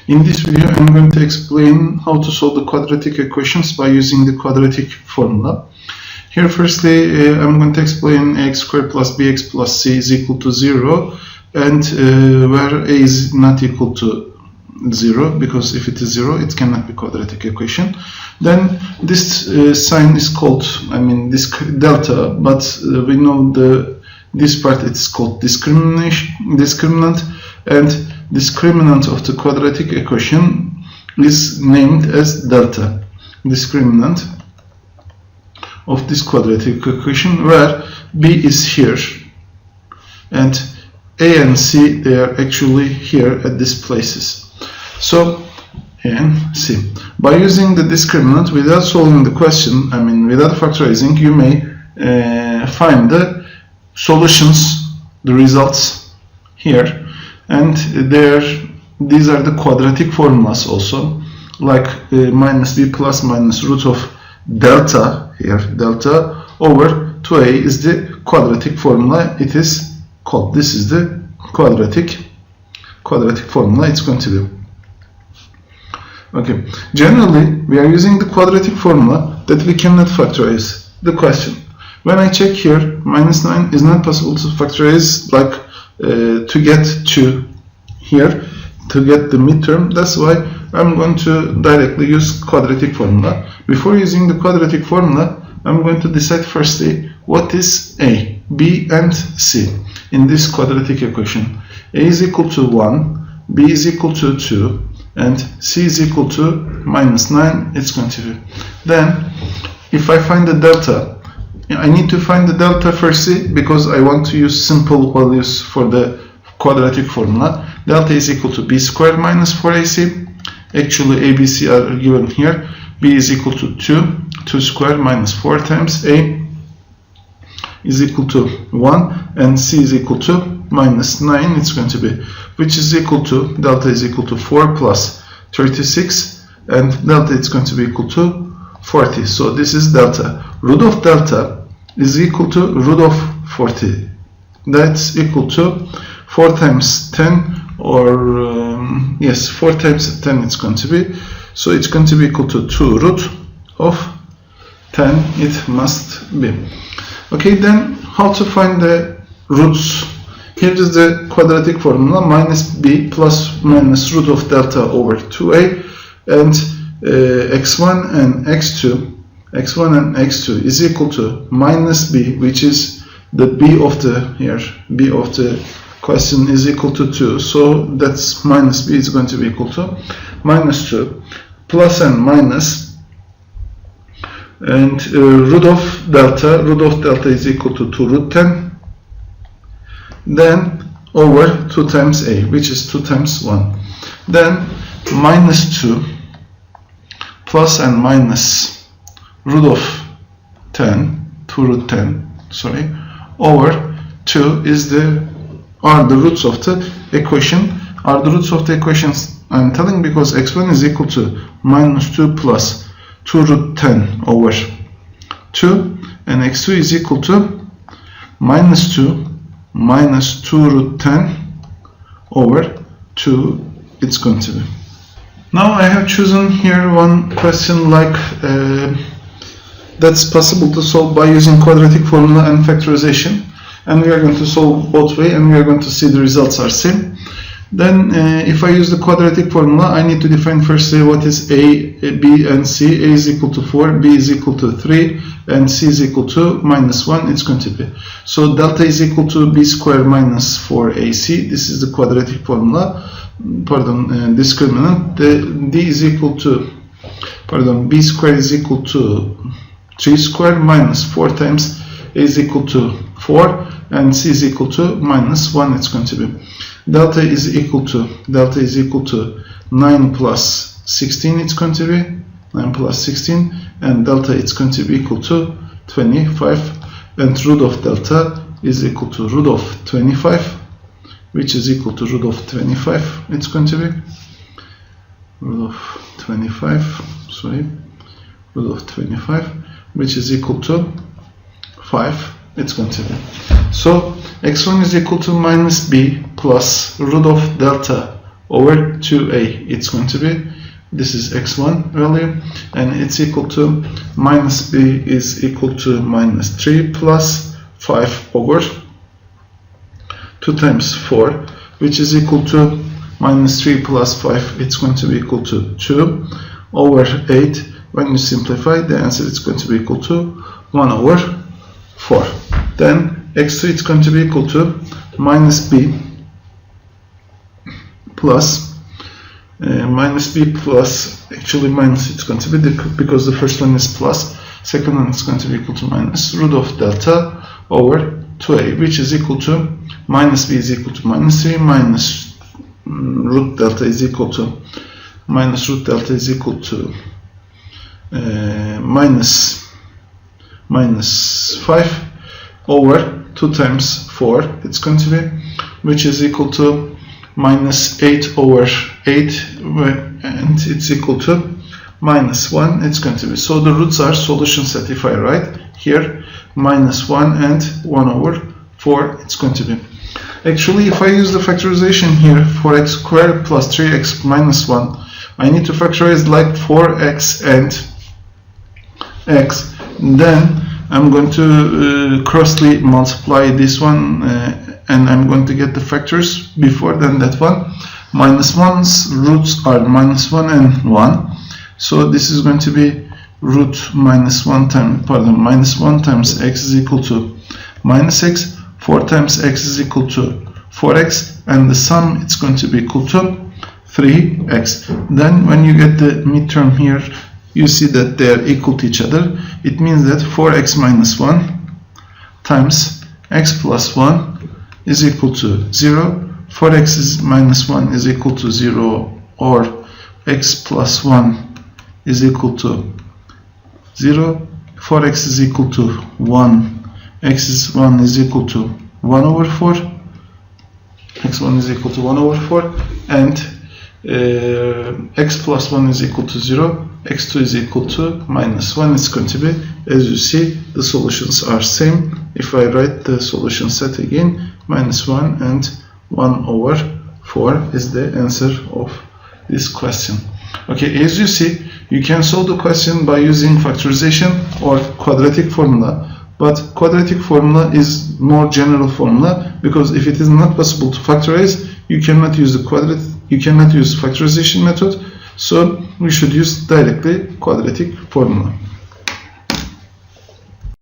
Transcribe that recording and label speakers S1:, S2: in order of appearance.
S1: In this video, I'm going to explain how to solve the quadratic equations by using the quadratic formula. Here, firstly, I'm going to explain ax squared plus bx plus c is equal to 0, and where a is not equal to 0, because if it is 0, it cannot be quadratic equation. Then this sign is called, this delta, but we know this part it's called discriminant, and discriminant of the quadratic equation is named as delta. Discriminant of this quadratic equation, where b is here and a and c, they are actually here at these places. So A and C. By using the discriminant without solving the question, without factorizing, you may find the solutions, the results here, and these are the quadratic formulas also, like minus b plus minus root of delta here, delta over 2a is the quadratic formula. It is called, this is the quadratic formula it's going to be. Okay, generally we are using the quadratic formula that we cannot factorize the question. When I check here, minus 9 is not possible to factorize, like to get to here, to get the midterm. That's why I'm going to directly use quadratic formula. Before using the quadratic formula, I'm going to decide firstly what is a, b and c in this quadratic equation. A is equal to 1, b is equal to 2, and c is equal to minus 9, it's going to be. Then, if I find the delta, I need to find the delta firstly, because I want to use simple values for the quadratic formula. Delta is equal to b squared minus 4ac. Actually, a, b, c are given here. b is equal to 2 squared minus 4 times a is equal to 1, and c is equal to minus 9, it's going to be, which is equal to, delta is equal to 4 plus 36, and delta is going to be equal to 40. So this is delta. Root of delta is equal to root of 40. That's equal to 4 times 10, or 4 times 10 it's going to be. So it's going to be equal to 2 root of 10, it must be. Okay, then how to find the roots? Here is the quadratic formula, minus b plus minus root of delta over 2a, and x1 and x2 is equal to minus b, which is the b of the question is equal to 2, so that's minus b is going to be equal to minus 2, plus and minus, and root of delta is equal to 2 root 10, then over 2 times a, which is 2 times 1, then minus 2 plus and minus root of 10, 2 root 10, sorry, over 2 is are the roots of the equation. Are the roots of the equations I'm telling, because x1 is equal to minus 2 plus 2 root 10 over 2, and x2 is equal to minus 2 minus 2 root 10 over 2, it's going to be. Now I have chosen here one question like that's possible to solve by using quadratic formula and factorization, and we are going to solve both way, and we are going to see the results are same. Then if I use the quadratic formula, I need to define firstly what is a, b and c. A is equal to 4, b is equal to 3, and c is equal to minus 1, it's going to be. So delta is equal to b squared minus 4ac. This is the quadratic formula, discriminant. D is equal to, b squared is equal to 3 squared minus 4 times a is equal to 4, and c is equal to minus 1, it's going to be. Delta is equal to 9 plus 16, it's going to be 9 plus 16, and delta is going to be equal to 25, and root of delta is equal to root of 25, which is equal to root of 25, it's going to be root of 25, root of 25, which is equal to 5, it's going to be. So x1 is equal to minus b plus root of delta over 2a. It's going to be, this is x1 value, and it's equal to minus b is equal to minus 3 plus 5 over 2 times 4, which is equal to minus 3 plus 5, it's going to be equal to 2 over 8. When you simplify, the answer is going to be equal to 1 over 4. Then x2 is going to be equal to minus b plus minus b plus, actually minus it's going to be, because the first one is plus, second one is going to be equal to minus root of delta over 2a, which is equal to minus b is equal to minus 3 minus root delta is equal to minus 5 over 2 times 4, it's going to be, which is equal to minus 8 over 8, and it's equal to minus 1, it's going to be. So the roots are solution set. If I write here minus 1 and 1 over 4, it's going to be. Actually, if I use the factorization here, 4x squared plus 3x minus 1, I need to factorize like 4x and x. Then I'm going to crossly multiply this one, and I'm going to get the factors before than that one. Minus 1's roots are minus 1 and 1. So this is going to be root minus 1 times, minus 1 times x is equal to minus x. 4 times x is equal to 4x, and the sum it's going to be equal to 3x. Then when you get the midterm here, you see that they are equal to each other. It means that 4x minus 1 times x plus 1 is equal to 0. 4x is minus 1 is equal to 0, or x plus 1 is equal to 0. 4x is equal to 1. X is 1 is equal to 1 over 4. x1 is equal to 1 over 4, and x plus 1 is equal to 0. x2 is equal to minus 1. It's going to be, as you see, the solutions are same. If I write the solution set again, minus 1 and 1 over 4 is the answer of this question. Okay, as you see, you can solve the question by using factorization or quadratic formula. But quadratic formula is more general formula, because if it is not possible to factorize, you cannot use factorization method. So we should use directly quadratic formula.